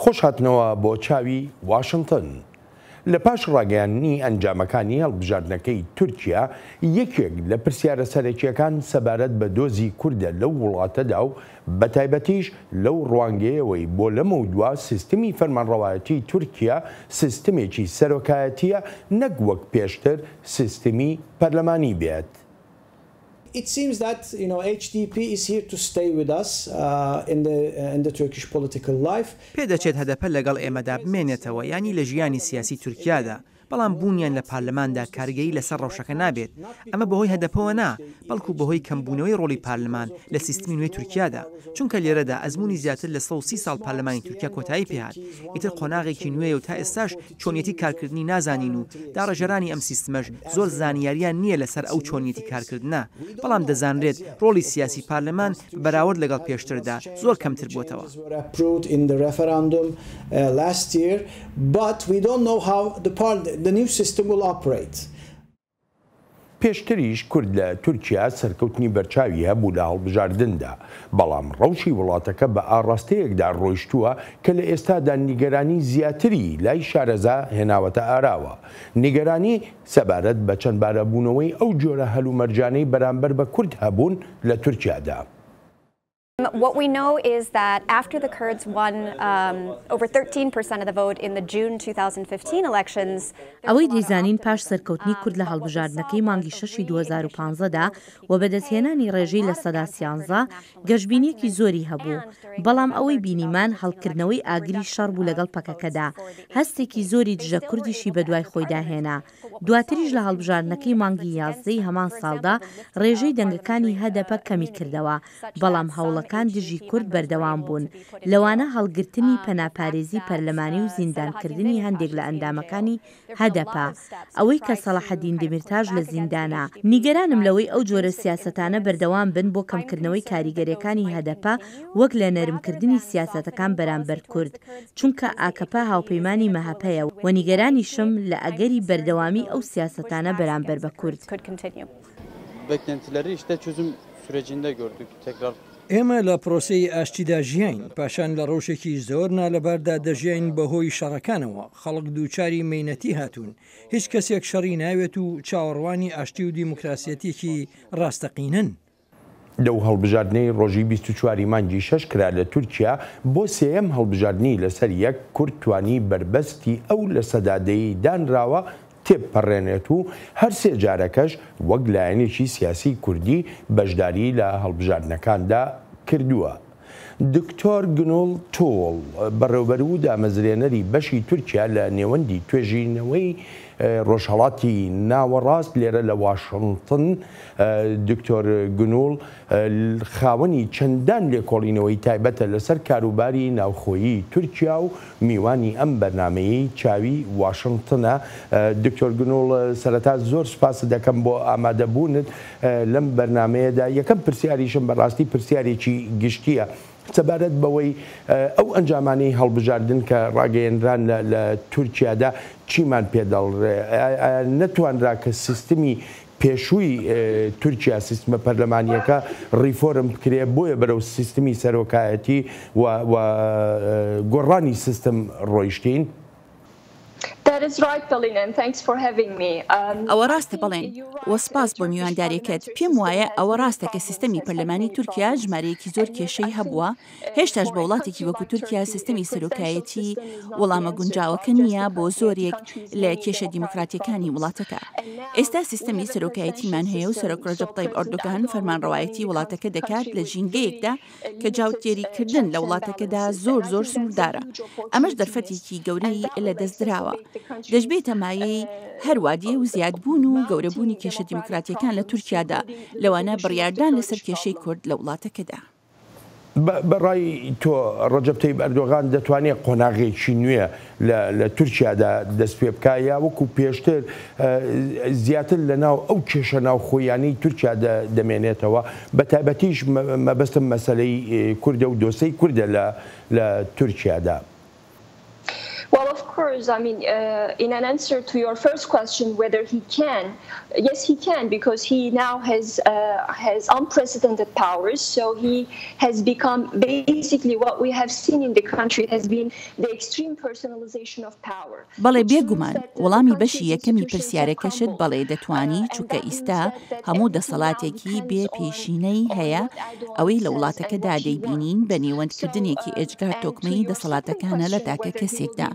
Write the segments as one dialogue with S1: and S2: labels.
S1: خۆش هاتنەوە بۆ چاوی واشنگتن. لە پاش ڕاگەیاندنی ئەنجامەکانی هەڵبژاردنەکەی تورکیا یەکێک لە پرسیارە سەرەکیەکان سەبارەت بە دۆزی کوردە لەو وڵاتەدا و بەتایبەتیش لەو ڕوانگەیەوەی بۆ لەمە و دوا سیستمی فەرمانڕەوایەتی تورکیا سیستمێکی سەرۆکایەتیە نەک وەک پێشتر سیستمی پەرلەمانی بێت.
S2: It seems that HDP is here to stay with us in the Turkish political life.
S3: پێدەچێت هەدەپە لەگەڵ ئێمەدا بمێنێتەوە ینی لە ژیانی سیاسی تورکیادا بەڵام بوونیان لە پارلەماندا کارگەیی لەسەر ڕەوشەکە نابێت ئەمە بەهۆی هەدەپەوە نا بەڵکو بەهۆی کەمبوونەوەی ڕۆڵی پارلەمان لە سیستمی نوێی تورکیادا چونکە لێرەدا ئەزمموی زیاتر لە 130 ساڵ پارلەمانی تورکیا کۆتایی پێهات ئیتر قۆناغێکی نوێ و تا ئێستاش چۆنیەتی کارکردنی نازانین و داڕەژەرانی ئەم سیستمەش زۆر زانیاریان نییە لەسەر ئەو چۆنیەتی کارکردنا بەڵام دەزانرێت ڕۆڵی سیاسی پارلەمان بەراورد لەگەڵ پێشتردا زۆر کەمتر بووتەوە.
S2: The new system will operate.
S1: پێشتریش کورد لە تورکیا سەرکەوتنی بەرچاوی هەبوو لە هەڵبژاردندا بەڵام ڕەوشی وڵاتەکە بە ئاڕاستەیەکدا ڕۆیشتووە کە لە ئێستادا نیگەرانی زیاتری لای شارەزا هێناوەتە ئاراوە. نیگەرانی سەبارەت بە چەند بارەبوونەوەی ئەو جۆرە هەلومەرجانەی بەرامبەر بە کورد هەبوون لە تورکیادا.
S4: What we know is that after the Kurds won over 13% of the vote in the June 2015 elections,
S5: ئەوەی دەیزانین پاش سەرکەوتنی کورد لە هەڵبژاردنەکەی مانگی 6 2015دا و بەدەستهێنانی ڕێژەی لە سەدا 13 گەشتبینیەکی زۆری هەبوو بەڵام ئەوەی بینیمان هەڵکردنەوەی ئاگری شەڕ بوو لەگەڵ پەکەکەدا هەستێکی زۆری دژە کوردیشی بە دوای خۆیدا هێنا دواتریش لە هەڵبژاردنەکەی مانگی 11 هەمان ساڵدا ڕێژەی دەنگەکانی هەدەپە کەمی کردەوە بەڵام هەوڵەکان دژی کورد بەردەوام بوون لەوانە هەڵگرتنی پەناپارێزی پەرلەمانی و زیندانکردنی هەندێک لە ئەندامەکانی هەدەپە ئەوەی کە سەلاحەدین دمیرتاژ لە زیندانە نیگەرانم لەوەی ئەو جۆرە سیاسەتانە بەردەوام بن بۆ کەمکردنەوەی کاریگەریەکانی هەدەپە وەک لە نەرمکردنی سیاسەتەکان بەرامبەر کورد چونکە ئاکەپە هاوپەیمانی مەهەپەیە و نیگەرانیشم لە ئەگەری بەردەوامی ئەو سیاسەتانە بەرامبەر بە کورد.
S6: Beklentileri işte çözüm sürecinde gördük tekrar.
S7: ئێمە لە پرۆسەی ئاشتیدا ژیاین پاشان لە ڕۆژێکی زۆر نالەباردا دەژیاین بەهۆی شەڕەکانەوە خەڵک دووچاری مەینەتی هاتوون هیچ کەسێک شەڕی ناوێت و چاوەڕوانی ئاشتی و دیموکراسیەتێکی ڕاستەقینن.
S1: لەو هەڵبژاردنەی ڕۆژی 24 مانگی 6 کرا لە تورکیا بۆ سێەم هەڵبژاردننی لەسەر یەک کورد توانی بربەستی ئەو لە سەدادەیی دانراوە تێپەڕێنێت و هەر سێ جارەکەش وەک لایەنێکی سیاسی کوردی بەشداری لە هەڵبژاردنەکاندا کردووە. دکتۆر گنۆڵ تۆڵ بەڕێوەبەر و دامەزرێنەری بەشی تورکیا لە نێوەندی توێژینەوەی ڕۆژهەڵاتی ناوەڕاست لێرە لە واشنگتن دکتۆر گنۆڵ خاوەنی چەندان لێکۆڵینەوەی تایبەتە لەسەر کاروباری ناوخۆیی تورکیا و میوانی ئەم بەرنامەیەی چاوی واشنگتنە. دکتۆر گنۆڵ سەرەتا زۆر سوپاس دەکەم بۆ ئامادەبوونت لەم بەرنمەیەدا یەکەم پرسیاریشم بەڕاستی پرسیارێکی گشتیە سەبارەت بەوەی ئەو ئەنجامانەی هەڵبژاردن کە ڕاگەیەنران لە تورکیادا چیمان پێدەڵڕێ نەتوانرا کە سیستمی پێشووی تورکیا سیستمە پەرلەمانیەکە ڕیفۆرم بکرێ بۆیە بەرەو سیستمی سەرۆکایەتی و گۆڕانی سیستم ڕۆیشتین.
S8: ئەوە ڕاستە بەڵێن وەسپاس بۆ میوانداریەکەت پێم وایە ئەوە ڕاستە کە سیستەمی پەرلەمانی تورکیا ژمارەیەکی زۆر کێشەی هەبووە هێشتاش بە وڵاتێکی وەکو تورکیا سیستەمی سەرۆکایەتی وەڵامە گونجاوەکە نییە بۆ زۆرێک لە کێشە دیموکراتیەکانی وڵاتەکە. ئێستا سیستەمی سەرۆکایەتیمان هەیە و سەرۆک ڕەجەب تایب ئەردۆغان فەرمانڕەوایەتی وڵاتەکە دەکات لە ژینگەیەکدا کە جاوتێریکردن لە وڵاتەکەدا زۆر سنووردارە ئەمەش دەرفەتێکی گەورەی لە دەستدراوە دەشبێتە مایەی هەروادیە و زیادبوون و گەورەبوونی کێشە دیموکراتیەکان لە تورکیادا لەوانە بڕیاردان لەسەر کێشەی کورد لە وڵاتەکەدا.
S1: بەڕای تۆ ڕەجەب تایب ئەردۆغان دەتوانێت قۆناغێکی نوێ لە تورکیادا دەست پێ بکایە وەکو پێشتر زیاتر لەناو ئەو کێشە ناوخۆیانەی تورکیا دەمێنێتەوە بە تایبەتیش مەبەستم مەسەلەی کوردە و دۆسەی کوردە لە تورکیادا.
S9: course, I mean, in an answer to your first question, whether he can, yes, he can, because he now has unprecedented powers. So he has become basically what we have seen in the country has been the extreme personalization of power.
S8: بەڵێ بێگومان وەڵامی بەشی یەکەمی پرسیارەکەشت بەڵێ دەتوانی چونکە ئیستا هەموو دەسەڵاتێکی بێ پێشینەی هەیە ئەوەی لە وڵاتەکەدا دەیبینین بە نێوەندکردنێکی ئێجگار تۆکمەی دەسەڵاتەکانە لە تاکە کەسێکدا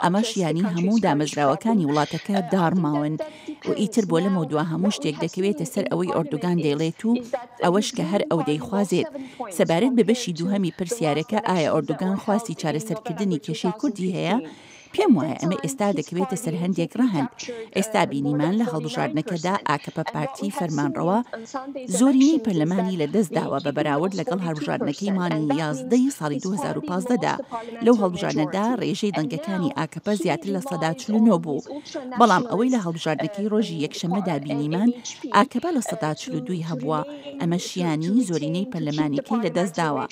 S8: ئەمەش ینی هەموو دامەزراوەکانی وڵاتەکە داڕماون و ئیتر بۆ لەمە دووە هەموو شتێک دەکەوێتە سەر ئەوەی ئۆردوگان دەیڵێت و ئەوەش کە هەر ئەو دەیخوازێت سەبارەت بە بەشی دووهەمی پرسیارەکە ئایا ئۆردوگان خواستی چارەسەرکردنی کێشەی کوردی هەیە پێم وایە ئەمە ئێستا دەکەوێتە سەر هەندێک ڕەهەند ئێستا بینیمان لە هەڵبژاردنەکەدا ئاکەپە پارتی فەرمانڕەوە زۆرینەی پەرلەمانی لە دەست داوە بە بەراورد لەگەڵ هەڵبژاردنەکەی مانی 11 ساڵی 2015دا لەو هەڵبژاردنەدا ڕێژەی دەنگەکانی ئاکەپە زیاتر لە 49 بوو بەڵام ئەوەی لە هەڵبژاردنەکەی ڕۆژی یەکشەمەدا بینیمان ئاکەپە لە 142 هەبووە ئەمە شیانی زۆرینەی پەرلەمانیکەی لە دەست داوە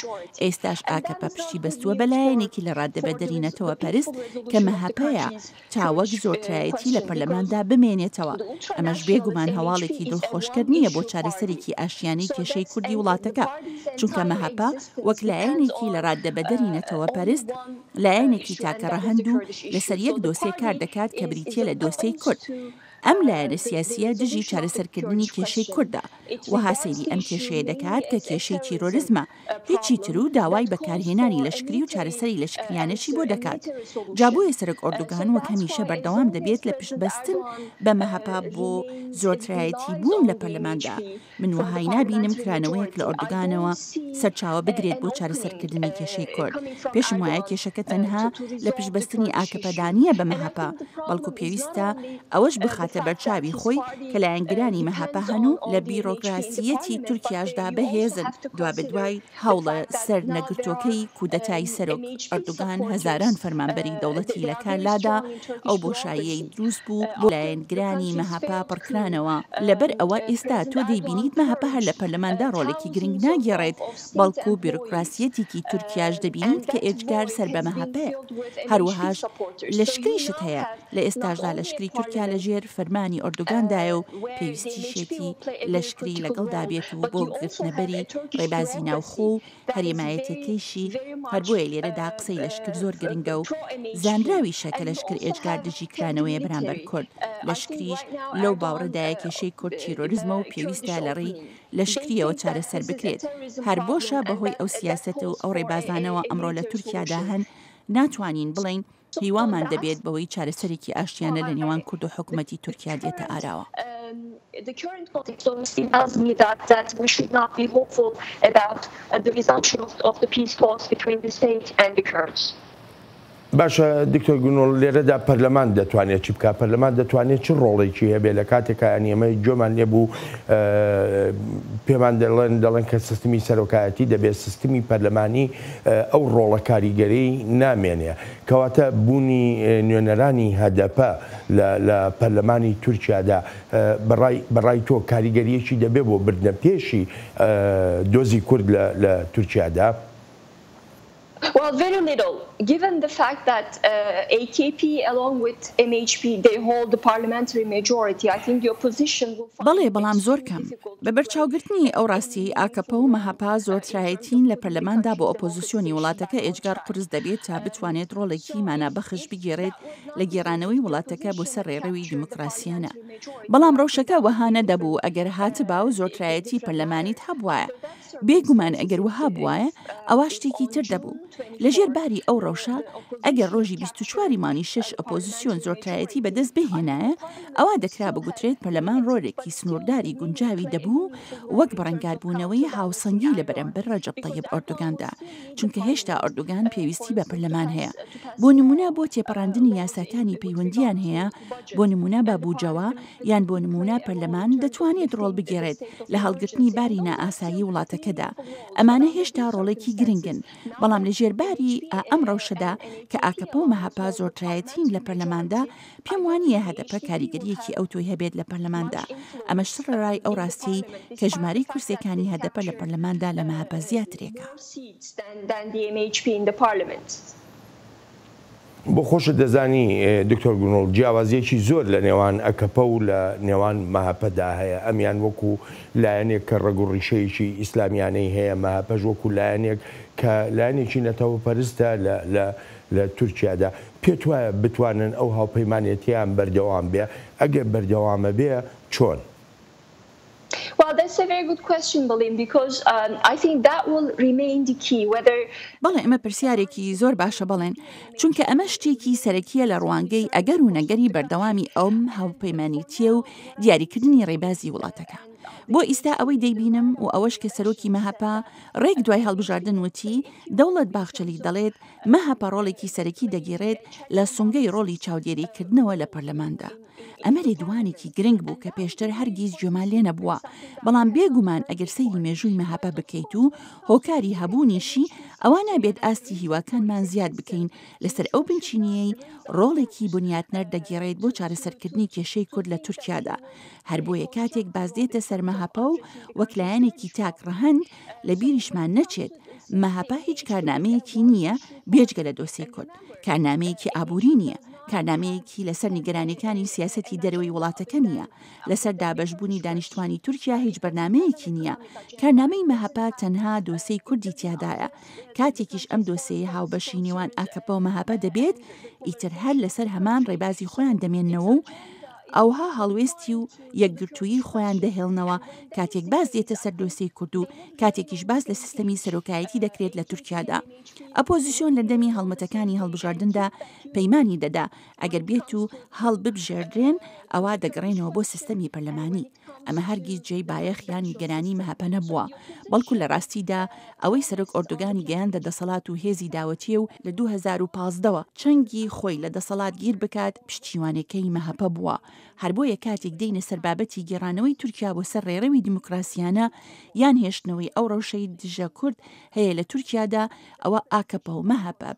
S8: ئێستاش ئاکەپە پشتی بەستووە بەلایەنێکی لە ڕادەبەدەرینەتەوە پەرست کە مەهەپەیە چاوەک زۆرترایەتی لە پەرلەماندا بمێنێتەوە ئەمەش بێگومان هەواڵێکی دڵخۆشکرد نییە بۆ چارەسەرێکی ئاشیانەی کێشەی کوردی وڵاتەکە چونکە مەهەپە وەک لایەنێکی لە ڕادەبەدەرینەتەوە پەرست لایەنێکی تاکە ڕەهەند و لەسەر یەک دۆسێ کار دەکات کە بریتیە لە دۆسەی کورد ئەم لایەنە سیاسیە دژی چارەسەرکردنی کێشەی کووردە و هاسەیری ئەم کێشەیە دەکات کە کێشەی تیرۆریزمە هیچی تر و داوای بەکارهێنانی لەشکری و چارەسەری لەشکریانەشی بۆ دەکات جابوویە سەرک ئۆردوگان وەک هەمیشە بەردەوام دەبێت لە پشتبەستن بە مەهەپا بۆ زۆرترایەتی بوون لە پەرلەماندا من وهای نابینم کرانەوەیەک لە ئۆردوگانەوە سەرچاوە بگرێت بۆ چارەسەرکردنی کێشەی کورد پێشم وایە کێشەکە تەنها لە پشتبەستنی ئاکەپەدانیە بە مەهەپا بەڵکو پێویستە ئەوەش بخات بەرچاوی خۆی کە لایەنگرانی مەهەپە هەنوو لە بیرۆکراسیەتی تورکیاشدا بەهێزن دوا بەدوای هەوڵە سەر نەگرتوەکەی کودەتای سەرۆک ئەردوگان هەزاران فەرمانبەری دەوڵەتی لە کارلادا ئەو بۆشاییەی دروست بوو بۆ لایەنگرانی مەهەپە پڕکرانەوە لەبەر ئەوە ئێستا تۆ دەیبینیت مەهەپە هەر لە پەرلەماندا ڕۆڵێکی گرنگ ناگێڕێت بەڵکو بیرۆکراسیەتێکی تورکیاش دەبینیت کە ئێجگار سەر بە مەهەپەیە هەروەهاش لەشکریشت هەیە لە ئێستاشدا لەشکری تورکیا لەژێر فەرمانی ئۆردوگاندایە و پێویستی شێتی لەشکری لەگەڵدا بێت و بۆ گرتنەبەری ڕێبازی ناوخۆ و هەرێمایەتەکەیشی هەر بۆیە لێرەدا قسەی لەشکر زۆر گرنگە و زانراویشە کە لەشکر ئێجگار دژی کرانەوەیە بەرامبەر کورد لەشکریش لەو باوەڕەدایە کێشەی کورد تیرۆریزمە و پێویستە لەڕێی لەشکریەوە چارەسەر بکرێت هەر بۆشە بەهۆی ئەو سیاسەتە و ئەو ڕێبازانەوە ئەمڕۆ لە تورکیادا هەن ناتوانین بڵین هیوامان دەبێت بەوەی چارەسەرێکی ئاشتیانە لە نێوان کورد و حکوومەتی تورکیا دێتە ئاراوە.
S9: The current context honestly tells me that we should not be hopeful about the resumption of the peace talks between the state and the Kurds.
S1: باشە دکتۆر گونۆڵ لێرەدا پەرلەمان دەتوانێت چی بکات پەرلەمان دەتوانێت چ ڕۆڵێکی هەبێ لە کاتێکە ئەنیەمەی جۆمان لێبوو پێمان دەڵێن کە سیستمی سەرۆکایەتی دەبێت سیستمی پەرلەمانی ئەو ڕۆڵە کاریگەری نامێنێ کەواتە بوونی نوێنەرانی هەدەپە لە پەرلەمانی تورکیادا بەڕای تۆ کاریگەریەکی دەبێت بۆ بردنە پێشی دۆزی کورد لە تورکیادا.
S9: Well, very little. Given the fact that AKP, along with MHP, they hold the parliamentary majority, I think the opposition will find...
S8: بەڵێ بەڵام زۆر کەم بە بەرچاوگرتنی ئەو ڕاستی ئاکەپە و مەهەپا زۆرترایەتین لە پەرلەماندا بۆ ئۆپۆزیسیۆنی وڵاتەکە ئێجگار قرس دەبێت تا بتوانێت ڕۆڵێکی مانابەخش بگێڕێت لە گێڕانەوەی وڵاتەکە بۆ سەر ڕێڕەوی دیموکراسیانە بەڵام ڕەوشەکە وەهانە دەبوو ئەگەر هاتبا و زۆرترایەتی پەرلەمانیت هەبوایە بێگومان ئەگەر وەها بوایە ئەوە شتێکی تر دەبوو لەژێر باری ئەو ڕەوشە ئەگەر ڕۆژی 24 مانی 6 ئۆپۆزیسیۆن زۆرترایەتی بەدەست بهێنایە ئەوە دەکرا بگوترێت پەرلەمان ڕۆڵێکی سنوورداری گونجاوی دەبوو وەک بەڕەنگاربوونەوەی هاوسەنگی لە بەرامبەر ڕەجەب طەیب ئۆردوگاندا چونکە هێشتا ئۆردوگان پێویستی بە پەرلەمان هەیە بۆ نمونە بۆ تێپەڕاندنی یاساکانی پەیوەندیان هەیە بۆ نمونە بە بوجەوە یان بۆ نمونە پەرلەمان دەتوانێت ڕۆڵ بگێڕێت لە هەڵگرتنی باری نائاسایی وڵاتەکەدا ئەمانە هێشتا ڕۆڵێکی گرنگن بەڵام لە ژێرباری ئەم ڕەوشەدا کە ئاکەپە و مەهەپا زۆرترایەتین لە پەرلەماندا پێم وانییە هەدەپە کاریگەریەکی ئەو تۆی هەبێت لە پەرلەماندا ئەمە سڕڕای ئەو ڕاستی کە ژمارەی کورسەکانی هەدەپە لە پەرلەماندا لە مەهەپە زیاترێکە.
S1: بۆ خۆشت دەزانی دکتۆر گونۆڵ جیاوازیەکی زۆر لە نێوان ئەکەپە و لە نێوان مەهاپەدا هەیە ئەمیان وەکو لایەنێک کە ڕێگوڕیشەیەکی ئیسلامیانەی هەیە مەهاپەش وەکو لایەنێک کە لایەنێکی نەتەوەپەرستە لە تورکیادا پێت وایە بتوانن ئەو هاوپەیمانێتیان بەردەوام بێ ئەگەر بەردەوامە بێ چۆن؟
S9: Well, that's a very good question, Balim, because I think that will remain the key, whether...
S8: بەڵێ ئەمە پرسیارێکی زۆر باشە بڵێن چونکە ئەمە شتێکی سەرەکیە لە ڕوانگەی ئەگەر و نەگەری بەردەوامی ئەوم هاوپەیمانیتیە و دیاریکردنی ڕێبازی وڵاتەکە. بۆ ئیستا ئەوەی دەیبینم و ئەوەش کە سەرۆکی مەهاپا ڕێک دوای هەڵبژاردن وتی دەوڵەت باخچەلی دەڵێت مەهاپا ڕۆڵێکی سەرەکی دەگیرێت لە سونگەی ڕۆڵی چاودێریکردنەوە لە پەرلەماندا. ئەمە لێدوانێکی گرنگ بوو کە پێشتر هەرگیز گوێمان لێ نەبووە بەڵام بێگومان ئەگەر سەیری مێژووی مەهاپا بکەیت و هۆکاری هەبوونیشی ئەوە نابێت ئاستی هیواکانمان زیاد بکەین لەسەر ئەو بنچینیەی ڕۆڵێکی بنیاتنەر دەگیڕێت بۆ چارەسەرکردنی کێشەی کورد لە تورکیادا هەر بۆیە کاتێک باز دێتە سەر مەهاپا و وەکلایەنێکی تاک ڕەهەند لە بیریشمان نەچێت مەهاپا هیچ کارنامەیەکی نییە بێجگە لە دۆسیی کورد کارنامەیەکی ئابووری نییە کارنامەیەکی لەسەر نیگەرانیەکانی سیاسەتی دەرەوەی وڵاتەکە نییە لەسەر دابەشبوونی دانیشتوانی تورکیا هیچ بەرنامەیەکی نییە کارنامەی مەهاپا تەنها دۆسەی کوردی تیادایە کاتێکیش ئەم دۆسەیە هاوبەشی نێوان ئاکەپە و مەهاپا دەبێت ئیتر هەر لەسەر هەمان ڕێبازی خۆیان دەمێننەوە و ئەوها هەڵوێستی و یەکگرتووی خۆیان دەهێڵنەوە کاتێک باز دێتە سەر دۆسەی کورد و کاتێکیش باز لە سیستەمی سەرۆکایەتی دەکرێت لە تورکیادا ئەپۆزیسیۆن لە دەمی هەڵمەتەکانی هەڵبژاردندا پەیمانی دەدا ئەگەر بێت و هەڵ ببژێردرێن ئەوە دەگەڕێنەوە بۆ سیستەمی پەرلەمانی ئەمە هەرگیز جێی بایەخ یان نیگەرانی مەهاپە نەبووە بەڵکو لە ڕاستیدا ئەوەی سەرۆک ئۆردۆگانی گەیاندە دەسەڵات و هێزی داوەتیە و لە 2015ەوە چەنگی خۆی لە دەسەڵات گیر بکات پشتیوانەکەی مەهاپە بووە هەر بۆیە کاتێک دێنە سەر بابەتی گێڕانەوەی تورکیا بۆ سەر ڕێڕەوی دیموکراسیانە یان هێشتنەوەی ئەو ڕەوشەی دژە کورد هەیە لە تورکیادا ئەوە ئاکەپە و مەهاپە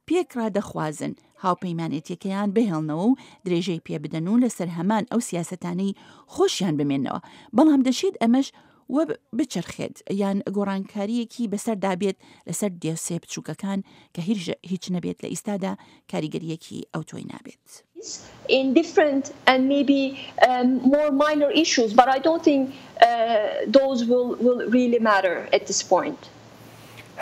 S8: پێکرا دەخوازن هاوپەیمانێتیەکەیان بهێڵنەوە و درێژەی پێ بدەن و لەسەر هەمان ئەو سیاسەتانەی خۆشیان بمێنەوە بەڵام دەشێت ئەمەش وە بچرخێت یان گۆڕانکاریەکی بەسەردابێت لەسەر دێسێ بچووکەکان کە هیچ نەبێت لە ئیستادا کاریگەریەکی ئەو تۆی نابێت.
S9: In different and maybe more minor issues, but I don't think those will really matter at this point.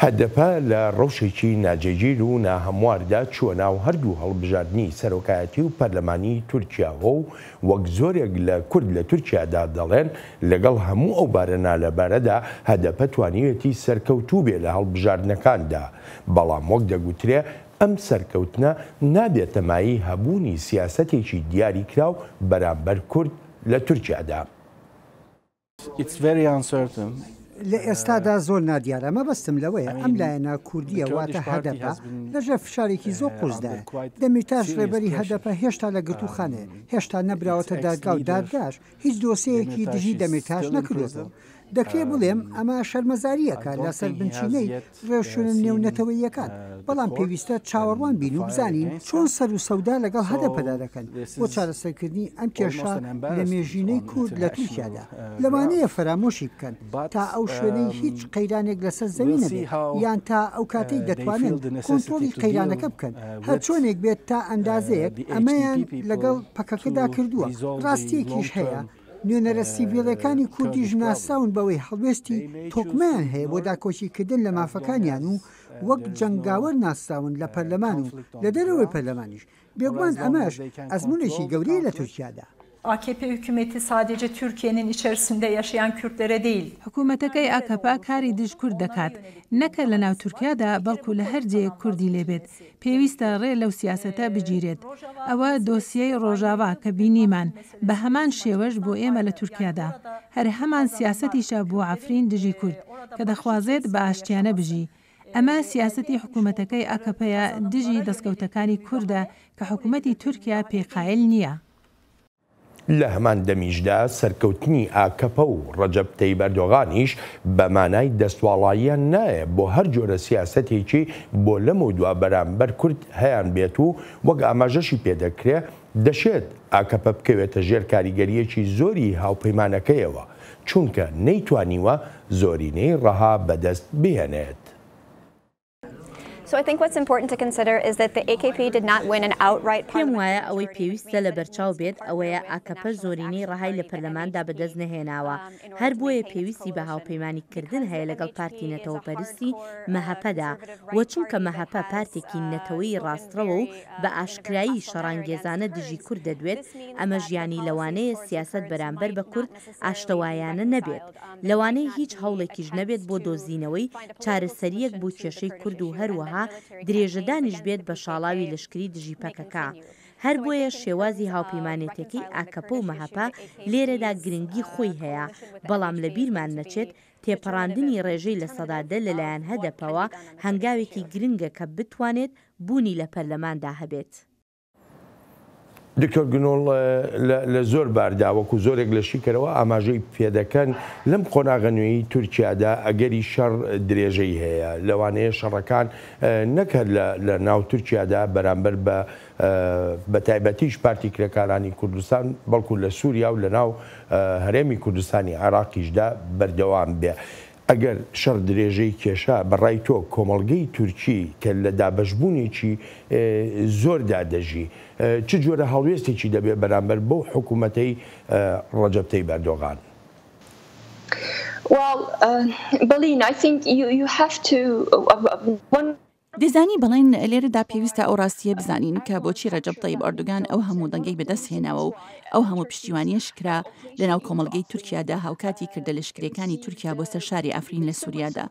S1: هەدەپە لە ڕەوشێکی ناجێگیر و ناهەمواردا چووە ناو هەردوو هەڵبژاردننی سەرۆکایەتی و پەرلەمانی تورکیاوە و وەک زۆرێک لە کورد لە تورکیادا دەڵێن لەگەڵ هەموو ئەو بارەنا لەبارەدا هەدەپە توانیوێتی سەرکەوتوو بێ لە هەڵبژاردنەکاندا بەڵام وەک دەگوترێ ئەم سەرکەوتنە نابێتە مایی هەبوونی سیاسەتێکی دیاری کراو بەرامبەر کورد لە تورکیادا.
S10: لە ئێستادا زۆر نادیارە مەبەستم لەوەیە ئەم لایەنە کوردیە واتە هەدەپە لەژێر فشارێکی زۆر قوزدایە دەمیتاش ڕێبەری هەدەپە هێشتا لە گرتوخانێ هێشتا نەبراوەتە دادگا و دادگاش هیچ دۆسەیەکی دژی دەمیتاش نەکردێتەوە دەکرێت بڵێم ئەمە شەرمەزاریەکە لەسەر بنچینەی ڕێوشونە نێونەتەوەیەکان بەڵام پێویستە چاوەڕوان بین و بزانین چۆن سەر و سەودا لەگەڵ هەدەپەدا دەکەن بۆ چارەسەرکردنی ئەم کێشە لە مێژینەی کورد لە تورکیادا لەوانەیە فەرامۆشی بکەن تا ئەو شوێنەی هیچ قەیرانێک لەسەر زەوی نەبێت یان تا ئەو کاتەی دەتوانن کۆنتڕۆلی قەیرانەکە بکەن هەر چۆنێک بێت تا ئەندازەیەک ئەمەیان لەگەڵ پەکەکەدا کردووە ڕاستیەکیش هەیە نوێنەرە سیڤیلەکانی کوردی ژناساون بەوەی هەڵوێستی تۆکمەیان هەیە بۆ داکۆچیکردن لە مافەکانیان و وەک جەنگاوەر ناساون لە پەرلەمان و لە دەرەوەی پەرلەمانیش بێگومان ئەمەش ئەزمونێکی گەورەیە لە تورکیادا.
S11: AKP hükümeti sadece Türkiye'nin içerisinde yaşayan Kürtlere değil.
S12: Hükümetekey AKP kari dij Kurd dekat. Nekar li nav Türkiye'da balku li her ciyek Kurdî lêbet. Pêwîst e rê lew siyaseta bicîret. Ew dosyeyê Rojava ke bînîman bi heman şêwej bû ême li Türkiye'da. Her heman siyasetîşa bû Efrîn dijî Kurd ke dixwazêt bi aştiyane bijî. ئەمە سیاسەتی حکوومەتەکەی ئەکەپەیە دژی دەستکەوتەکانی کووردە کە حکوومەتی تورکیا پێقایل نییە.
S1: لە هەمان دەمیشدا سەرکەوتنی ئاکەپە و ڕەجەب تەیب ئەردۆغانیش بە مانای دەستواڵاییان نایە بۆ هەر جۆرە سیاسەتێکی بۆ لەم و دوا بەرامبەر کورد هەیان بێت و وەک ئاماژەشی پێدەکرێ دەشێت ئاکەپە بکەوێتە ژێر کاریگەریەکی زۆری هاوپەیمانەکەیەوە چونکە نەیتوانیوە زۆرینەی ڕەها بەدەست بهێنێت.
S4: So I think what's important to consider is that the AKP did not win an outright
S5: پێم وایە ئەوەی پێویستە لە بەرچاو بێت ئەوەیە ئاکەپە زۆرینەی ڕەهای لە پەرلەماندا بەدەست نەهێناوە هەر بۆیە پێویستی بە هاوپەیمانیکردن هەیە لەگەڵ پارتی نەتەوە پەرستی مەهەپەدا وە چونکە مەهەپە پارتێکی نەتەوەی ڕاستڕەوە و بە ئاشکرایی شەڕانگێزانە دژی کورد دەدوێت ئەمە ژیانی لەوانەیە سیاست بەرامبەر بە کورد ئاشتەوایانە نەبێت لەوانەیە هیچ هەوڵێکیش نەبێت بۆ دۆزینەوەی چارەسەریەک بۆ کێشەی کورد و هەروەها درێژەدانیش بێت بە شاڵاوی لەشکری دژی پەکەکە هەر بۆیە شێوازی هاوپەیمانێتەکەی ئاکەپە و مەهەپە لێرەدا گرنگی خۆی هەیە بەڵام لە بیرمان نەچێت تێپەڕاندنی ڕێژەی لە سەدادە لەلایەن هەدەپەوە هەنگاوێکی گرنگە کە بتوانێت بوونی لە پەرلەماندا هەبێت.
S1: دکتۆر گنۆڵ لە زۆر بارداوەکو زۆرێک لە شیکەرەوە ئاماژەی پێدەکەن لەم قۆناغە نوێی تورکیادا ئەگەری شەڕ درێژەی هەیە لەوانەیە شەڕەکان نەکرد لە ناو تورکیادا بەرامبەر بە تایبەتیش پارتی کرێکارانی کوردستان بەڵکو لە سووریا و لە ناو هەرێمی کوردستانی عێراقیشدا بەردەوام بێ. ئەگەر شەڕ درێژەی کێشە بەڕای تۆ کۆمەڵگەی تورکی کە لە دابەشبوونێکی زۆردا دەژی چ جۆرە هەڵوێستێکی دەبێت بەرامبەر بۆ حکوومەتەی ڕەجەب تەیب ئەردۆغان؟
S9: Well, Balin, I think you have to
S8: دەزانی بەڵێن لێرەدا پێویستە ئەو ڕاستیە بزانین کە بۆچی ڕەجەب تەیب ئەردۆغان ئەو هەموو دەنگەی بەدەست هێناوە و ئەو هەموو پشتیوانیە شکرا لەناو کۆمەڵگەی تورکیادا هاوکاتی کردە لەشکرەکانی تورکیا بۆ سەر شاری ئەفرین لە سووریادا.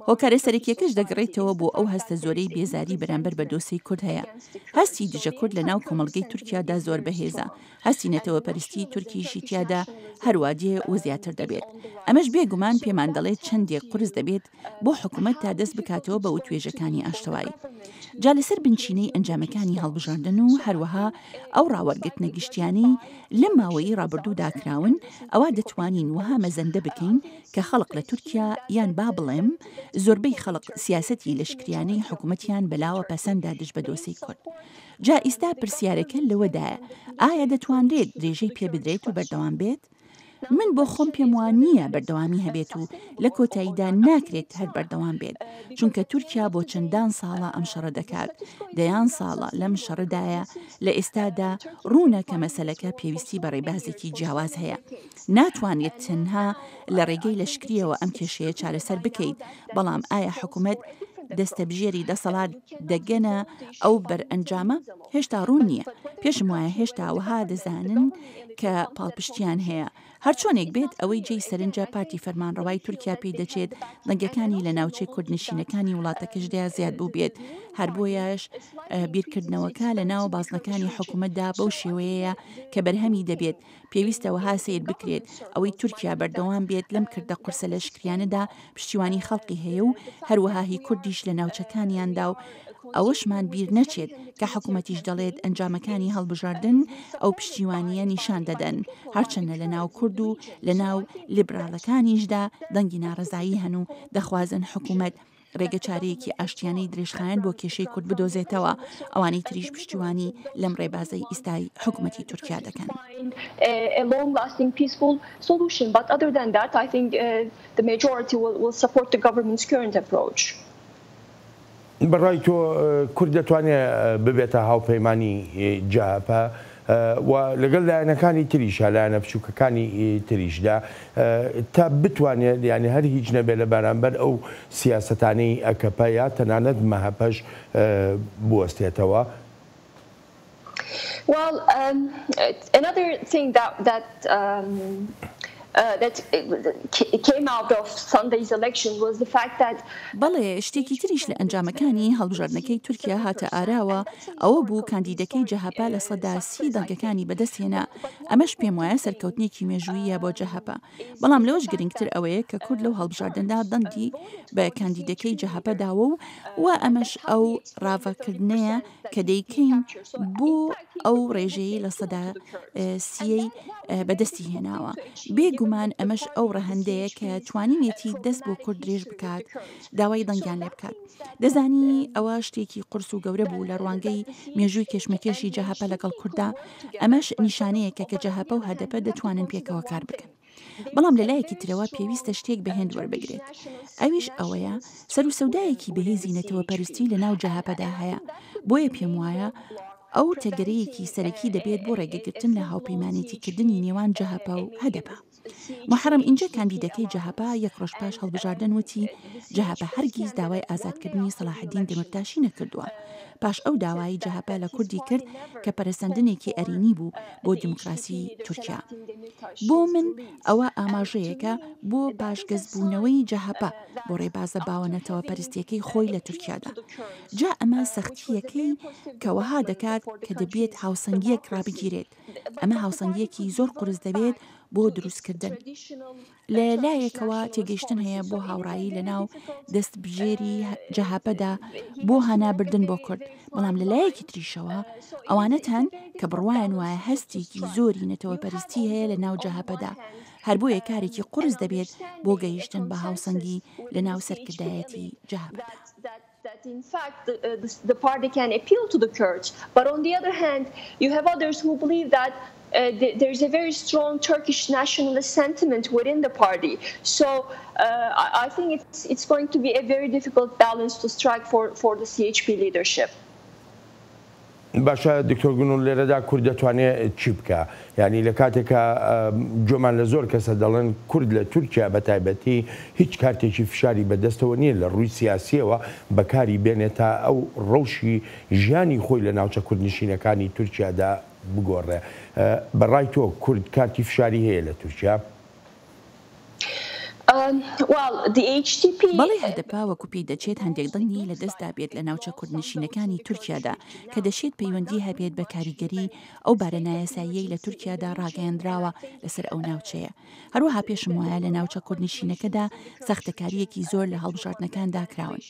S8: هۆکارە سەرەکیەکەش دەگەڕێتەوە بۆ ئەو هەستە زۆرەی بێزاری بەرامبەر بە دۆسەی کورد هەیە. هەستی دژە کورد لە ناو کۆمەڵگەی تورکیادا زۆر بەهێزە. هەستی نەتەوە پەرستی تورکیشی تیادا هەروادێ و زیاتر دەبێت. ئەمەش بێگومان پێمان دەڵێت چەندێک قرس دەبێت بۆ حکوومەت تا دەست بکاتەوە بە وتوێژەکانی ئاشتەوایی. جا لەسەر بنچینەی ئەنجامەکانی هەڵبژاردن و هەروەها ئەو ڕاوەرگرتنە گشتیانی لە ماوەی ڕابردوودا کراون ئەوە دەتوانین وها مەزەندە بکەین کە خەڵق لە تورکیا یان با بڵێم زۆربەی خەڵق سیاسەتی لەشکریانەی حکوومەتیان بەلاوە پەسەندا دژ بە دۆسەی کورد. جا ئیستا پرسیارەکە لەوەدایە ئایا دەتوانرێت درێژەی پێ بدرێت و بەردەوام بێت؟ من بۆ خۆم پێم وان نییە بەردەوامی هەبێت و لە کۆتاییدا ناکرێت هەر بەردەوام بێت چونکە تورکیا بۆ چەندان ساڵە ئەم شەڕە دەکات دەیان ساڵە لەم شەڕدایە لە ئێستادا ڕوونە کە مەسەلەکە پێویستی بە ڕێبازێکی جیاواز هەیە ناتوانێت تەنها لە ڕێگەی لەشکریەوە ئەم کێشەیە چارەسەر بکەیت بەڵام ئایا حکوومەت دەستەبژێری دەسەڵات دەگەنە ئەو بەرئەنجامە هێشتا ڕوون نییە پێشم وایە هێشتا وەها دەزانن کە پاڵپشتیان هەیە هەرچۆنێک بێت ئەوەی جێی سەرنجە پارتی فەرمانڕەوای تورکیا پێی دەچێت دەنگەکانی لە ناوچەی کوردنشینەکانی وڵاتەکەشدا زیاد بوو بێت هەر بۆیەش بیرکردنەوەکە لە ناو بازنەکانی حکوومەتدا بەو شێوەیە کە بەرهەمی دەبێت پێویستەوەها سیر بکرێت ئەوەی تورکیا بەردەوام بێت لەم کردە قورسە لە شکریانەدا پشتیوانی خەڵقی هەیە و هەروەها هی کوردیش لە ناوچەکانیاندا و ئەوەشمان بیر نەچێت کە حکوومەتیش دەڵێت ئەنجامەکانی هەڵبژاردن ئەو پشتیوانیە نیشان دەدەن هەرچەندە لە ناو کورد و لە ناو لیبراڵەکانیشدا دەنگی ناڕزایی هەن و دەخوازن حکوومەت ڕێگە چارەیەکی ئاشتیانەی درێژخایەن بۆ کێشەی کورد بدۆزێتەوە ئەوانەی تریش پشتیوانی لەم ڕێبازەی ئیستای حکوومەتی تورکیا دەکەن.
S9: A long-lasting peaceful solution, but other than that, I think the majority will support the government's current approach.
S1: بەڕای تۆ کورد دەتوانێت ببێتە هاوپەیمانی جاپە و لەگەڵ لایەنەکانی تریشە لایەنە بچووکەکانی تریشدا تا بتوانێت یعنی هەر هیچ نەبێت لە بەرامبەر ئەو سیاسەتانەی ئەکەپە یا تەنانەت مەهەپەش بوەستێتەوە.
S9: Well, another thing that came out of Sunday's election was the fact that
S8: بەڵێ شتێکی تریش لە ئەنجامەکانی هەڵبژاردنەکەی تورکیا هاتە ئاراوە ئەوە بوو کاندیدەکەی جەهاپا لە سەدا 30 دەنگەکانی بەدەستهێنا ئەمەش پێم وایە سەرکەوتنێکی مێژوویە بۆ جەهاپا بەڵام لەوەش گرنگتر ئەوەیە کە کورد لەو هەڵبژاردندا دەنگی بە کاندیدەکەی جەهاپا داوە و ئەمەش ئەو ڕاوەکردنەیە کە دەیکەین بۆ ئەو ڕێژەیە لە سەدا 30 بەدەستی هێناوە بێگومان ئەمەش ئەو ڕەهەندەیە کە توانیوێتی دەست بۆ کورد درێژ بکات داوای دەنگیان لێ بکات دەزانی ئەوە شتێکی قرس و گەورە بوو لە ڕوانگەی مێژووی کێشمەکێشی جەهاپە لەگەڵ کووردا ئەمەش نیشانەیەکە کە جەهاپە و هەدەپە دەتوانن پێکەوە کار بکەن بەڵام لەلایەکی ترەوە پێویستە شتێک بەهێند وەربگرێت ئەویش ئەوەیە سەر و سەودایەکی بەهێزی نەتەوە پەرستی لە ناو جەهاپەدا هەیە بۆیە پێم وایە ئەو تەگەرەیەکی سەرەکی دەبێت بۆ ڕێگەگرتن لە هاوپەیمانێتیکردنی نێوان جەهاپە و هەدەپە. محرم اینجا کاندیدەکەی جەهاپە یەک ڕۆژ پاش هەڵبژاردن وتی جەهاپە هەرگیز داوای ئازادکردنی سەلاحەدین دەمرتاشی نەکردووە. پاش ئەو داوایی جەهاپە لە کوردی کرد کە پەرەسەندنێکی ئەرینی بوو بۆ دیموکراسی تورکیا. بۆ من ئەوە ئاماژەیەکە بۆ پاشگەزبوونەوەی جەهاپە بۆ ڕێبازە باوەنەتەوە پەرستیەکەی خۆی لە تورکیادا. جا ئەمە سەختیەکەی کەوەها دەکات کە دەبێت هاوسەنگیەک ڕابگیرێت. ئەمە هاوسەنگیەکی زۆر قورس دەبێت بۆ دروستکردن. لە لایەکەوە تێگەیشتن هەیە بۆ هاوڕایی لە ناو دەستبژێری جەهاپەدا بۆ هەنابردن بۆ کورد. بەڵام لە لایەکی تریشەوە ئەوانەتان کە بڕوایان وایە هەستێکی زۆری نەتەوە پەرستی هەیە لە ناو جەهاپەدا. هەر بۆیە کارێکی قورس دەبێت بۆ گەیشتن بە هاوسەنگی لە ناو سەرکردایەتی جەهاپەدا.
S9: That in fact the party can appeal to the Kurds, but on the other hand you have others who believe that there is a very strong Turkish nationalist sentiment within the party. So I think it's going to be a very difficult balance to strike for the CHP leadership.
S1: باشە دکتۆر گونۆ لێرەدا کورد دەتوانێت چی بکە؟ یعنی لە کاتێکە جۆمان لە زۆر کەسە دەڵێن کورد لە تورکیا بە تایبەتی هیچ کارتێکی فشاری بەدەستەوە نییە لە ڕووی سیاسیەوە بەکاری بێنێتە ئەو ڕەوشی ژیانی خۆی لە ناوچە کوردنشینەکانی تورکیادا بگۆڕێ. بەڕای تۆ کورد کارتی فشاری هەیە لە تورکیا؟
S8: بەڵێ هەدەپا وەکو پێی دەچێت هەندێک دڵنی لە دەستدا بێت لە ناوچە کوردنشینەکانی تورکیادا کە دەشێت پەیوەندی هەبێت بە کاریگەری ئەو بارە نایاساییەی لە تورکیادا ڕاگەیاندراوە لەسەر ئەو ناوچەیە. هەروەها پێشم وایە لە ناوچە کوردنشینەکەدا سەختەکاریەکی زۆر لە هەڵبژاردنەکاندا کراون.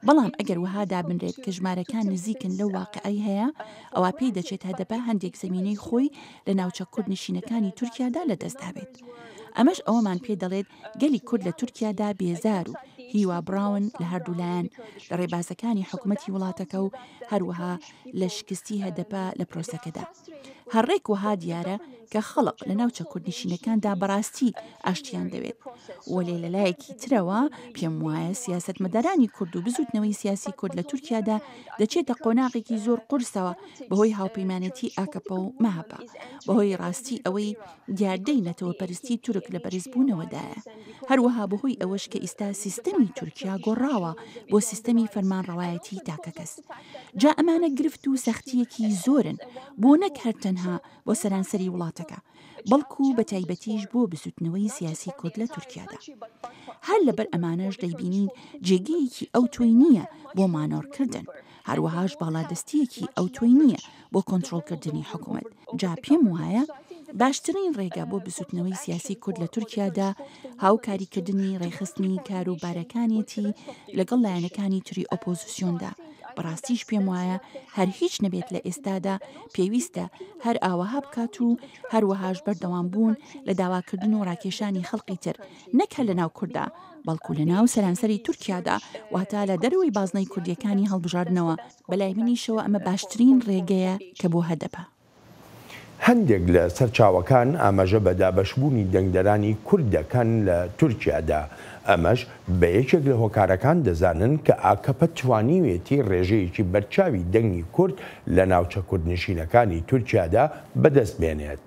S8: بەڵام ئەگەر وەها دابنرێت کە ژمارەکان نزیکن لەو واقعی هەیە ئەوە پێی دەچێت هەدەپا هەندێک زمینەی خۆی لە ناوچە کوردنشینەکانی تورکیادا لەدەستدا بێت. ئەمەش ئەوەمان پێ دەڵێت گەلی کورد لە تورکیادا بێزار و هیوا براون لە هەردوولایەن لە ڕێبازەکانی حکوومەتی وڵاتەکە و هەروەها لە شکستی هەدەپە لە پرۆسەکەدا. هەڕێک وەها دیارە کە خەڵق لە ناوچە کوردنشینەکاندا بەڕاستی ئاشتیان دەوێت. وەلێ لەلایەکی ترەوە پێم وایە سیاسەتمەدارانی کورد و بزوتنەوەی سیاسی کورد لە تورکیادا دەچێتە قۆناغێکی زۆر قورسەوە بەهۆی هاوپەیمانەتی ئاکەپە و مەهەپە بەهۆی ڕاستی ئەوەی دیاردەی نەتەوە پەرستی تورک لە بەرزبوونەوەدایە. هەروەها بەهۆی ئەوەش کە ئێستا سیستەمی تورکیا گۆڕاوە بۆ سیستەمی فەرمانڕەوایەتی تاکەکەس. جا ئەمانە گرفت و سەختیەکی زۆرن بۆ نەک هەر تەنها بۆ سەرانسەری وڵاتەکە بەڵکو بە تایبەتیش بۆ بزوتنەوەی سیاسی کورد لە تورکیادا. هەر لەبەر ئەمانەش دەیبینین جێگەیەکی ئەو تۆی نییە بۆ مانۆڕکردن. هەروەهاش باڵادەستیەکی ئەو تۆی نییە بۆ کۆنتڕۆڵکردنی حکوومەت. جا پێم وایە باشترین ڕێگا بۆ بزوتنەوەی سیاسی کورد لە تورکیادا هاوکاریکردنی ڕێخستنی کاروبارەکانێتی لەگەڵ لایەنەکانی تری ئۆپۆزیسیۆندا. بەڕاستیش پێم وایە هەر هیچ نەبێت لە ئێستادا پێویستە هەر ئاوەها بکات و هەروەهاش بەردەوام بوون لە داواکردن و ڕاکێشانی خەڵقی تر نەکە لە ناو کووردا بەڵکو لە ناو سەرانسەری تورکیادا واتە لە دەروی بازنەی کوردیەکانی هەڵبژاردنەوە. بەلای منیشەوە ئەمە باشترین ڕێگەیە کە بۆ هەدەپە.
S1: هەندێک لە سەرچاوەکان ئاماژە بە دابەشبوونی دەنگدەرانی کورد دەکەن لە تورکیادا. ئەمەش بە یەکێک لە هۆکارەکان دەزانن کە ئاکەپە توانیوێتی ڕێژەیەکی بەرچاوی دەنگی کورد لە ناوچە کوردنشینەکانی تورکیادا بەدەست بێنێت.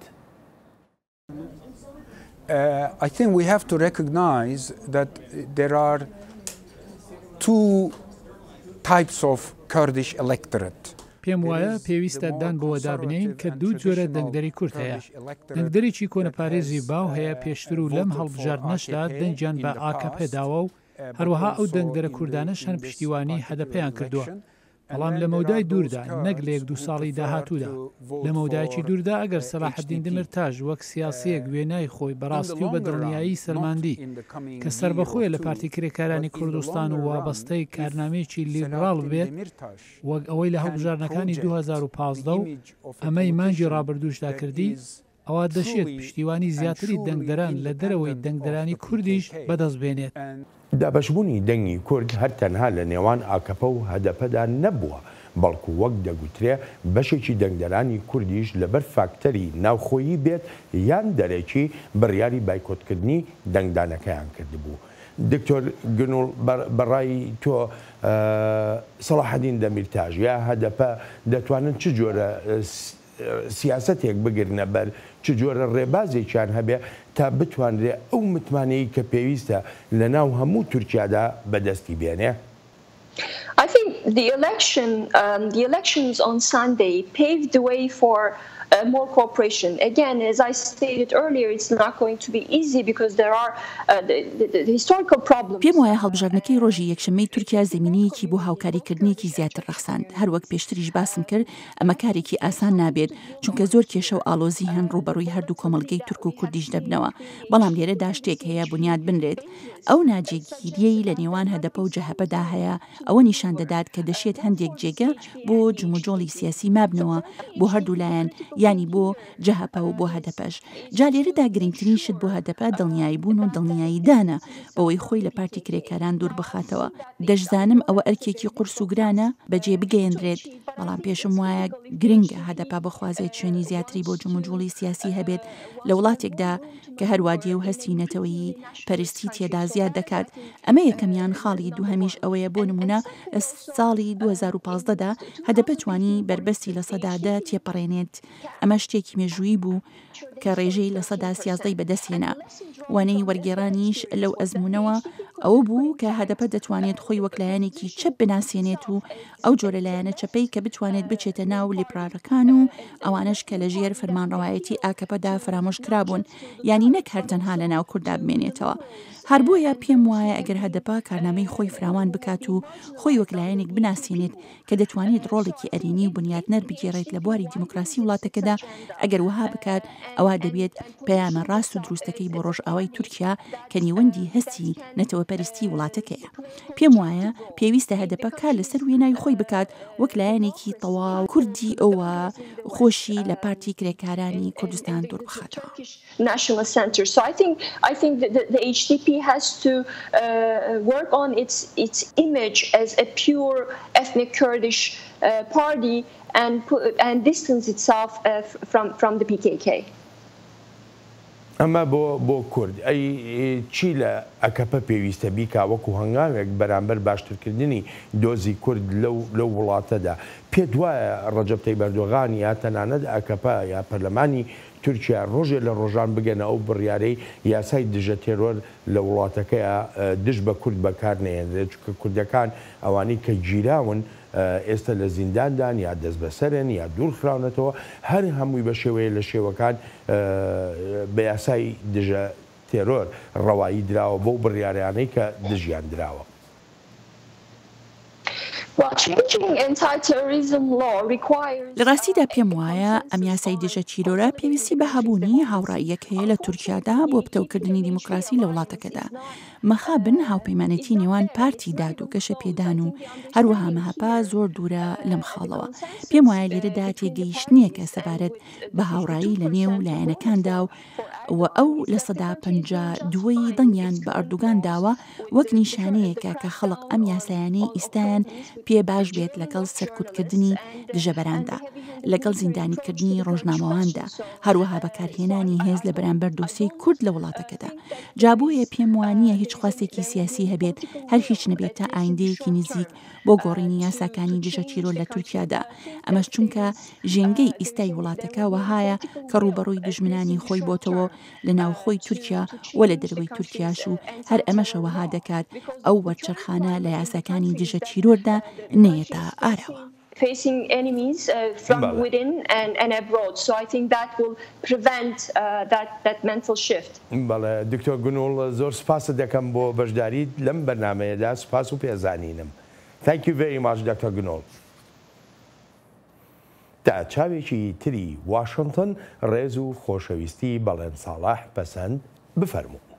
S13: I think we have to recognize that there are two types of Kurdish electorate.
S14: پێم وایە پێویستە دان بۆوە دابنین کە دوو جۆرە دەنگدەری کورد هەیە. دەنگدەرێکی کۆنەپارێزی باو هەیە پێشتر و لەم هەڵبژاردنەشدا دەنگیان بە ئاکەپێ داوە و هەروەها ئەو دەنگدەرە کوردانەش هەن پشتیوانی هەدەپەیان کردووە. بەڵام لە مەودای دووردا نەک لە 1-2 ساڵی داهاتوودا لە مەودایکی دووردا ئەگەر سەلاحەدین دمرتاژ وەک سیاسیەک وێنای خۆی بەڕاستی و بە دڵنیایی سەرماندی کە سربەخۆیە لە پارتی کرێکارانی کوردستان و وابەستەی کارنامەیەکی لیبراڵ بێت وەک ئەوەی لە هەڵبژاردنەکانی 2015 و ئەمەی مانگی ڕابردووشدا کردی ئەوە دەشێت پشتیوانی زیاتری دەنگدەران لە دەرەوەی دەنگدەرانی کوردیش بەدەست بێنێت.
S1: دابەشبوونی دەنگی کورد هەر تەنها لە نێوان ئاکەپە و هەدەپەدا نەبووە بەڵکو وەک دەگوترێ بەشێکی دەنگدەرانی کوردیش لەبەر فاکتەری ناوخۆیی بێت یان دەرێکی بڕیاری بایکۆتکردنی دەنگدانەکەیان کردبوو. دکتۆر گنوڵ بەڕای تۆ سەلاحەدین دەمیرتاژ یا هەدەپە دەتوانن چ جۆرە سیاسەتێک بگرنە بەر چ جۆرە ڕێبازێکیان هەبێ تا بتوانرێ ئەو متمانەی کە پێویستە لە ناو هەموو تورکیادا بەدەستی بێنێ؟
S9: I think the elections on Sunday paved the way for more cooperation. Again, as I stated earlier, it's not going to be easy because there are the historical problems.
S8: پێم وایە هەڵبژاردنەکەی ڕۆژی یەکشەممەی تورکیا زمینەیەکی بۆ هاوکاریکردنێکی زیاتر ڕەخساند. هەروەک پێشتریش باسم کرد ئەمە کارێکی ئاسان نابێت چونکە زۆر کێشە و ئالۆزی هەن ڕوبەڕووی هەردوو کۆمەڵگەی تورک و کوردیش دەبنەوە. بەڵام لێرەدا شتێک هەیە بنیاد بنرێت. ئەو ناجێگیریەی لە نێوان هەدەپە و جەهەپەدا هەیە ئەوە نیشان دەدات کە دەشێت هەندێک جێگە بۆ جموجۆڵی سیاسی مابنەوە بۆ هەردوو لایەن ینی بۆ جەهەپە و بۆ هەدەپەش. جا لێرەدا گرنگترین شت بۆ هەدەپە دڵنیایی بوون و دڵنیاییدانە بەوەی خۆی لە پارتی کرێکاران دوور بخاتەوە. دەشزانم ئەوە ئەرکێکی قورس و گرانە بەجێ بگەیەنرێت بەڵام پێشم وایە گرنگە هەدەپا بخوازێت شوێنی زیاتری بۆ جموجۆڵی سیاسی هەبێت لە وڵاتێکدا کە هەروادیە و هەستی نەتەوەیی پەرستی تێدا زیاد دەکات. ئەمە یەکەمیان خاڵی دووهەمیش ئەوەیە بۆ نمونە ساڵی 2015دا هەدەپە توانی بربەستی لە سەدادا تێپەڕێنێت. ئەمە شتێکی مێژوویی بوو کە ڕێژەی لە سەدا 13 بەدەستهێنا. وانەی وەرگێڕانیش لەو ئەزمونەوە ئەوە بوو کە هەدەپە دەتوانێت خۆی وەکلایەنێکی چەپ بناسیێنێت و ئەو جۆرە لایەنە چەپەی کە بتوانێت بچێتە ناو لیبرارەکان و ئەوانش کە لە ژێر فەرمانڕەوایەتی ئاکەپەدا فرامۆش کرابوون یانی نەک هەرتەنها لە ناو کووردا بمێنێتەوە. هەر بۆیە پێم وایە ئەگەر هەدەپا کارنامەی خۆی فراوان بکات و خۆی وەکلایەنێک بناسیێنێت کە دەتوانێت ڕۆڵێکی ئەرینی و بنیادنەر بگێڕێت لە بواری دیموکراسی وڵاتەکەدا ئەگەر وها بکات ئەوە دەبێت پەیامە ڕاست و دروستەکەی بۆ ڕۆژئاوای تورکیا کە نیوەندی هەستی نەتەوەپەرستی وڵاتەکەیە. پێم وایە پێویستە هەدەپە کار لەسەر وێناوی خۆی بکات وەکلایەنێکی تەواو کوردی ئەوە خۆشی لە پارتی کرێکارانی کوردستان دوور بخاتەوە.
S9: National Center. So I think the HDP has to work on its image as a pure ethnic Kurdish party and distance itself from the PKK.
S1: ئەمە بۆ کورد ئەی چی لە ئەکەپە پێویستە بیکا وەکو هەنگاوێک بەرامبەر باشترکردنی دۆزی کورد لەو وڵاتەدا پێت وایە ڕەجەب تەیب ئەردۆغان یا تەنانەت ئەکەپە یا پەرلەمانی تورکیا ڕۆژێ لە ڕۆژان بگەنە ئەو بڕیارەی یاسای دژە تێرۆر لە وڵاتەکەیە دژ بە کورد بەکار نێنرێت چونکە کوردەکان ئەوانەی کە گیراون ئێستا لە زینداندان یا دەست بەسەرن یا دوورخراونەتەوە هەر هەمووی بە شێوەیە لە شێوەکان بە یاسای دژە تێرۆر ڕەوایی دراوە بۆ بڕیارانەی کە دژیان دراوە.
S8: لە ڕاستیدا پێم وایە ئەم یاسای دژە چیرۆرە پێویستی بە هەبوونی هاوڕاییەک هەیە لە تورکیادا بۆ پتەوکردنی دیموکراسی لە وڵاتەکەدا. مەخابن هاوپەیمانەتی نێوان پارتی داد و گەشە پێدان و هەروەها مەهەپا زۆر دوورە لەم خاڵەوە. پێم وایە لێرەدا تێگەیشتنیە کە سەبارەت بە هاوڕایی لە نێو لایەنەکاندا و ئەو لە سەدا 52 دڵنیان بە ئەردوگان داوە وەک نیشانەیەکە کە خەڵق ئەم یاسایانەی ئیستایان پێ باش بێت لەگەڵ سەرکوتکردنی دژەبەراندا لەگەڵ زیندانیکردنی ڕۆژنامەواندا هەروەها بەکارهێنانی هێز لە بەرامبەر دۆسیەی کورد لە وڵاتەکەدا. جابۆیە پێم وانییە هیچ خواستێکی سیاسی هەبێت هەر هیچ نەبێت تا ئایندەیەکی نزیک بۆ گۆڕینی یاساکانی دژە چیرۆر لە تورکیادا. ئەمەش چونکە ژێنگەی ئیستای وڵاتەکە وەهایە کە ڕوبەڕووی دژمنانی خۆی بۆتەوە لە ناوخۆی تورکیا و لە دەروەی تورکیاش و هەر ئەمەشەوەها دەکات ئەو وەرچەرخانە لە یاساکانی دژە چیرۆردا نەیەتە ئاراوە.
S9: Facing enemies from within and abroad. So I think that will prevent that mental shift.
S1: بەڵێ دکتۆر گونوڵ زۆر سپاس دەکەم بۆ بەشداریت لەم بەرنامەیەدا سپاس و پێزانینم. Thank you very much Dr. گونوڵ. تا چاوێکی تری واشنگتن ڕێز و خۆشەویستی بەڵێن ساڵح پەسەند بفەرموو.